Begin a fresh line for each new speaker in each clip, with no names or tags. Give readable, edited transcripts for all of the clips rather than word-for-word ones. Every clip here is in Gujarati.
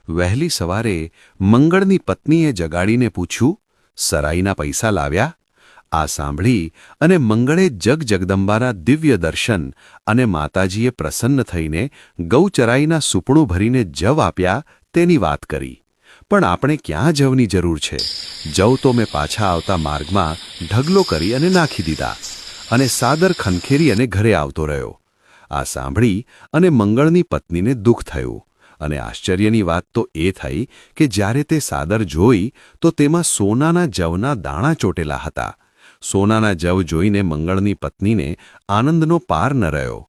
વહેલી સવારે મંગળની પત્નીએ જગાડીને પૂછ્યું, સરાઈના પૈસા લાવ્યા? આ સાંભળી અને મંગળે જગદંબાના દિવ્ય દર્શન અને માતાજીએ પ્રસન્ન થઈને ગૌચરાઈના સુપણું ભરીને જવ આપ્યા તેની વાત કરી. પણ આપણે ક્યાં જવની જરૂર છે? જવ તો મેં પાછા આવતા માર્ગમાં ઢગલો કરી અને નાખી દીધા અને સાદર ખંખેરી અને ઘરે આવતો રહ્યો. આ સાંભળી અને મંગળની પત્નીને દુઃખ થયું અને આશ્ચર્યની વાત તો એ થઈ કે જ્યારે તે સાદર જોઈ તો તેમાં સોનાના જવના દાણા ચોટેલા હતા. સોનાના જવ જોઈને મંગળની પત્નીને આનંદનો પાર ન રહ્યો.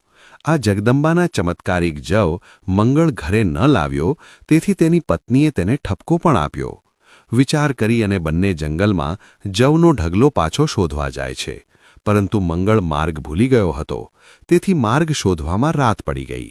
આ જગદંબાના ચમત્કારિક જવ મંગળ ઘરે ન લાવ્યો, તેથી તેની પત્નીએ તેને ઠપકો પણ આપ્યો. વિચાર કરી અને બંને જંગલમાં જવનો ઢગલો પાછો શોધવા જાય છે. પરંતુ મંગળ માર્ગ ભૂલી ગયો હતો, તેથી માર્ગ શોધવામાં રાત પડી ગઈ.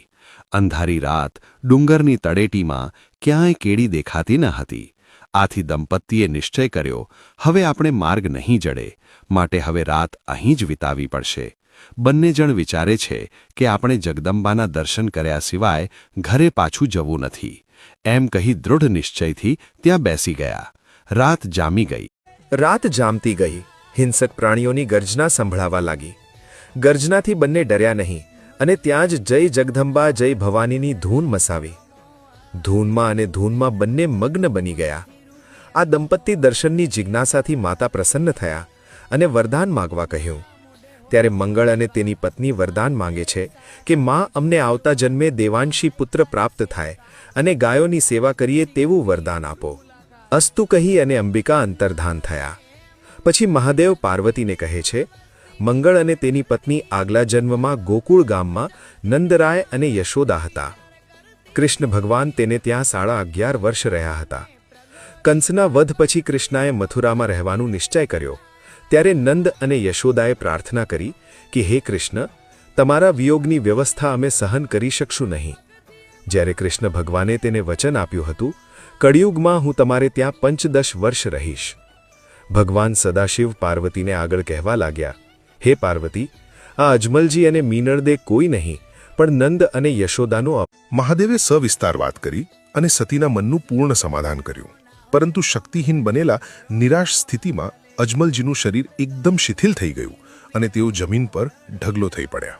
અંધારી રાત ડુંગરની તળેટીમાં ક્યાંય કેડી દેખાતી ન હતી. આથી દંપતીએ નિશ્ચય કર્યો, હવે આપણે માર્ગ નહીં જડે, માટે હવે રાત અહીં જ વિતાવી પડશે. બંને જણ વિચારે છે કે આપણે જગદંબાના દર્શન કર્યા સિવાય ઘરે પાછું જવું નથી. એમ કહી દૃઢ નિશ્ચયથી ત્યાં બેસી ગયા. રાત જામી ગઈ.
રાત જામતી ગઈ. હિંસક પ્રાણીઓની ગર્જના સંભળાવા લાગી. ગર્જનાથી બંને ડર્યા નહીં અને ત્યાં જ જય જગદંબા જય ભવાનીની ધૂન મસાવી. ધૂનમાં અને ધૂનમાં બંને મગ્ન બની ગયા. આ દંપતી દર્શનની જિજ્ઞાસાથી માતા પ્રસન્ન થયા અને વરદાન માગવા કહ્યું. ત્યારે મંગળ અને તેની પત્ની વરદાન માંગે છે કે માં, અમને આવતા જન્મે દેવાંશી પુત્ર પ્રાપ્ત થાય અને ગાયોની સેવા કરીએ તેવું વરદાન આપો. અસ્તુ કહી અને અંબિકા અંતર્ધાન થયા. પછી મહાદેવ પાર્વતીને કહે છે, મંગળ અને તેની પત્ની આગલા જન્મમાં ગોકુળ ગામમાં નંદરાય અને યશોદા હતા. કૃષ્ણ ભગવાન તેને ત્યાં 11.5 વર્ષ રહ્યા હતા. કંસના વધ પછી કૃષ્ણાએ મથુરામાં રહેવાનું નિશ્ચય કર્યો. ત્યારે નંદ અને યશોદાએ પ્રાર્થના કરી કે હે કૃષ્ણ, તમારા વિયોગની વ્યવસ્થા અમે સહન કરી શકશું નહીં. જ્યારે કૃષ્ણ ભગવાને તેને વચન આપ્યું હતું, કળિયુગમાં હું તમારે ત્યાં 15 વર્ષ રહીશ. ભગવાન સદાશિવ પાર્વતીને આગળ કહેવા લાગ્યા, હે પાર્વતી, આ અજમલજી અને મીનળદે કોઈ નહીં, પણ નંદ અને યશોદાનો.
મહાદેવે સવિસ્તાર વાત કરી અને સતીના મનનું પૂર્ણ સમાધાન કર્યું. પરંતુ શક્તિહીન બનેલા નિરાશ સ્થિતિમાં અજમલજીનું શરીર એકદમ શિથિલ થઈ ગયું અને તેઓ જમીન પર ઢગલો થઈ પડ્યા.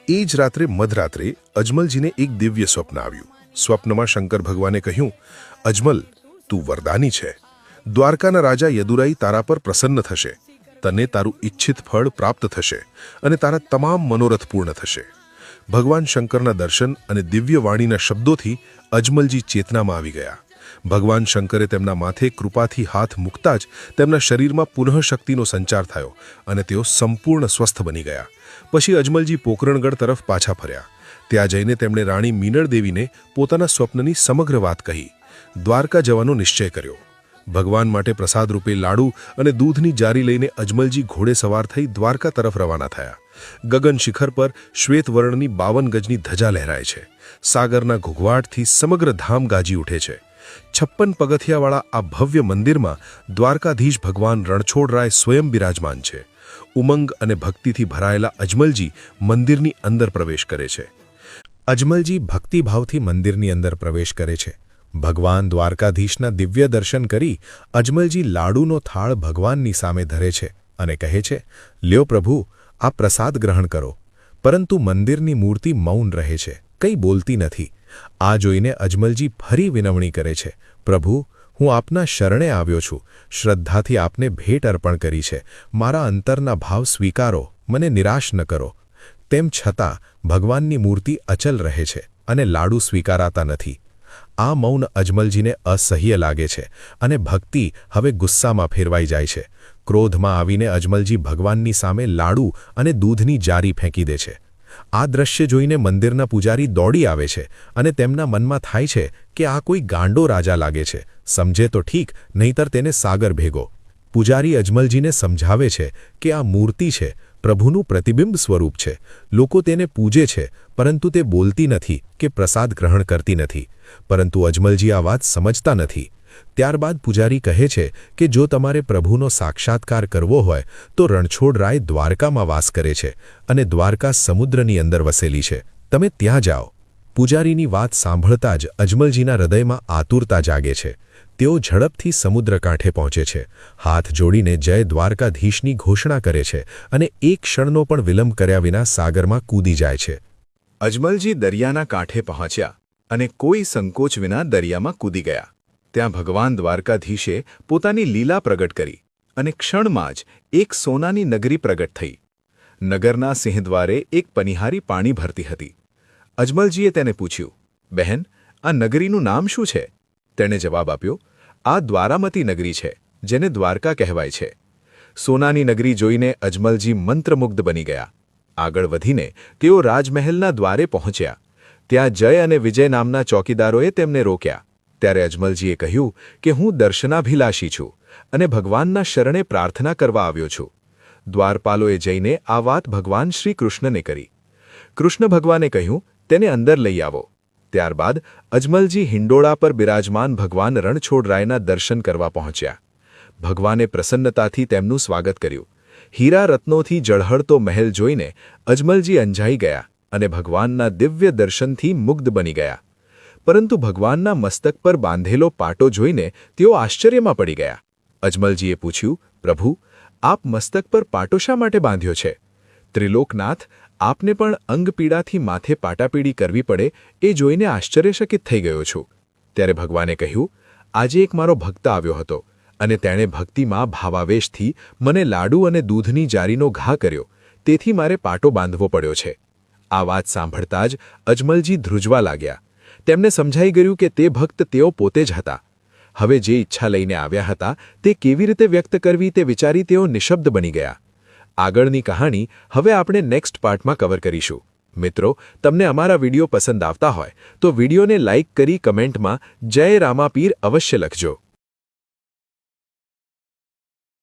એ જ રાત્રે મધરાત્રે અજમલજીને એક દિવ્ય સ્વપ્ન આવ્યું. સ્વપ્નમાં શંકર ભગવાને કહ્યું, અજમલ, તું વરદાની છે. દ્વારકાના રાજા યદુરાઈ તારા પર પ્રસન્ન થશે. તને તારું ઈચ્છિત ફળ પ્રાપ્ત થશે અને તારા તમામ મનોરથ પૂર્ણ થશે. ભગવાન શંકરના દર્શન અને દિવ્ય વાણીના શબ્દોથી અજમલજી ચેતનામાં આવી ગયા. ભગવાન શંકરે તેમના માથે કૃપાથી હાથ મૂકતા જ તેમના શરીરમાં પુનઃ શક્તિનો સંચાર થયો અને તેઓ સંપૂર્ણ સ્વસ્થ બની ગયા. પછી અજમલજી પોકરણગઢ તરફ પાછા ફર્યા. ત્યાં જઈને તેમણે રાણી મીનળદેવીને પોતાના સ્વપ્નની સમગ્ર વાત કહી. દ્વારકા જવાનો નિશ્ચય કર્યો. ભગવાન માટે પ્રસાદ રૂપે લાડુ અને દૂધની જારી લઈને અજમલજી ઘોડે સવાર થઈ દ્વારકા તરફ રવાના થયા. ગગન શિખર પર શ્વેત વર્ણની 52 ગજની ધજા લહેરાય છે. સાગરના ઘૂઘવાટથી સમગ્ર ધામ ગાજી ઉઠે છે. 56 પગથિયાવાળા આ ભવ્ય મંદિરમાં દ્વારકાધીશ ભગવાન રણછોડરાય સ્વયં બિરાજમાન છે. ઉમંગ અને ભક્તિથી ભરાયેલા અજમલજી મંદિરની અંદર પ્રવેશ કરે છે. અજમલજી ભક્તિભાવથી મંદિરની અંદર પ્રવેશ કરે છે. ભગવાન દ્વારકાધીશના દિવ્ય દર્શન કરી અજમલજી લાડુનો થાળ ભગવાનની સામે ધરે છે અને કહે છે, લ્યો પ્રભુ, આ પ્રસાદ ગ્રહણ કરો. પરંતુ મંદિરની મૂર્તિ મૌન રહે છે, કંઈ બોલતી નથી. આ જોઈને અજમલજી ફરી વિનવણી કરે છે, પ્રભુ, હું આપના શરણે આવ્યો છું. શ્રદ્ધાથી આપને ભેટ અર્પણ કરી છે. મારા અંતરના ભાવ સ્વીકારો, મને નિરાશ ન કરો. તેમ છતાં ભગવાનની મૂર્તિ અચલ રહે છે અને લાડુ સ્વીકારાતા નથી. આ મૌન અજમલજીને અસહ્ય લાગે છે અને ભક્તિ હવે ગુસ્સામાં ફેરવાઈ જાય છે. ક્રોધમાં આવીને અજમલજી ભગવાનની સામે લાડુ અને દૂધની જારી ફેંકી દે છે. આ દ્રશ્ય જોઈને મંદિરના પૂજારી દોડી આવે છે અને તેમના મનમાં થાય છે કે આ કોઈ ગાંડો રાજા લાગે છે. સમજે તો ઠીક, નહીંતર તેને સાગર ભેગો. પૂજારી અજમલજીને સમજાવે છે કે આ મૂર્તિ છે, પ્રભુનું પ્રતિબિંબ સ્વરૂપ છે. લોકો તેને પૂજે છે, પરંતુ તે બોલતી નથી કે પ્રસાદ ગ્રહણ કરતી નથી. પરંતુ અજમલજી આ વાત સમજતા નથી. ત્યારબાદ પૂજારી કહે છે કે જો તમારે પ્રભુનો સાક્ષાત્કાર કરવો હોય તો રણછોડરાય દ્વારકામાં વાસ કરે છે અને દ્વારકા સમુદ્રની અંદર વસેલી છે. તમે ત્યાં જાઓ.
પૂજારીની વાત સાંભળતા જ અજમલજીના હૃદયમાં આતુરતા જાગે છે. તેઓ ઝડપથી સમુદ્ર કાંઠે પહોંચે છે, હાથ જોડીને જય દ્વારકાધીશની ઘોષણા કરે છે અને એક ક્ષણનો પણ વિલંબ કર્યા વિના સાગરમાં કૂદી જાય છે. અજમલજી દરિયાના કાંઠે પહોંચ્યા અને કોઈ સંકોચ વિના દરિયામાં કૂદી ગયા. ત્યાં ભગવાન દ્વારકાધીશે પોતાની લીલા પ્રગટ કરી અને ક્ષણમાં જ એક સોનાની નગરી પ્રગટ થઈ. નગરના સિંહદ્વારે એક પનિહારી પાણી ભરતી હતી. અજમલજીએ તેને પૂછ્યું, બહેન, આ નગરીનું નામ શું છે? તેણે જવાબ આપ્યો, આ દ્વારામતી નગરી છે, જેને દ્વારકા કહેવાય છે. સોનાની નગરી જોઈને અજમલજી મંત્રમુગ્ધ બની ગયા. આગળ વધીને તેઓ રાજમહેલના દ્વારે પહોંચ્યા. ત્યાં જય અને વિજય નામના ચોકીદારોએ તેમને રોક્યા. ત્યારે અજમલજીએ કહ્યું કે હું દર્શનાભિલાષી છું અને ભગવાનના શરણે પ્રાર્થના કરવા આવ્યો છું. દ્વારપાલોએ જઈને આ વાત ભગવાન શ્રી કૃષ્ણને કરી. કૃષ્ણ ભગવાને કહ્યું, તેને અંદર લઈ આવો. ત્યારબાદ અજમલજી હિંડોળા પર બિરાજમાન ભગવાન રણછોડરાયના દર્શન કરવા પહોંચ્યા. ભગવાને પ્રસન્નતાથી તેમનું સ્વાગત કર્યું. હીરા રત્નોથી ઝળહળતો મહેલ જોઈને અજમલજી અંજાઈ ગયા અને ભગવાનના દિવ્ય દર્શનથી મુગ્ધ બની ગયા. પરંતુ ભગવાનના મસ્તક પર બાંધેલો પાટો જોઈને તેઓ આશ્ચર્યમાં પડી ગયા. અજમલજીએ પૂછ્યું, પ્રભુ, આપ મસ્તક પર પાટો શા માટે બાંધ્યો છે? ત્રિલોકનાથ, આપને પણ અંગપીડાથી માથે પાટાપીડી કરવી પડે એ જોઈને આશ્ચર્યચકિત થઈ ગયો છું. ત્યારે ભગવાને કહ્યું, આજે એક મારો ભક્ત આવ્યો હતો અને તેણે ભક્તિમાં ભાવાવેશથી મને લાડુ અને દૂધની જારીનો ઘા કર્યો, તેથી મારે પાટો બાંધવો પડ્યો છે. આ વાત સાંભળતા જ અજમલજી ધ્રુજવા લાગ્યા. તેમને સમજાઈ ગયું કે તે ભક્ત તેઓ પોતે જ હતા. હવે જે ઈચ્છા લઈને આવ્યા હતા તે કેવી રીતે વ્યક્ત કરવી તે વિચારી તેઓ નિશબ્દ બની ગયા. આગળની કહાણી હવે આપણે નેક્સ્ટ પાર્ટમાં કવર કરીશું. મિત્રો, તમને અમારા વિડીયો પસંદ આવતા હોય તો વિડીયોને લાઇક કરી કમેન્ટમાં જય રામાપીર અવશ્ય લખજો.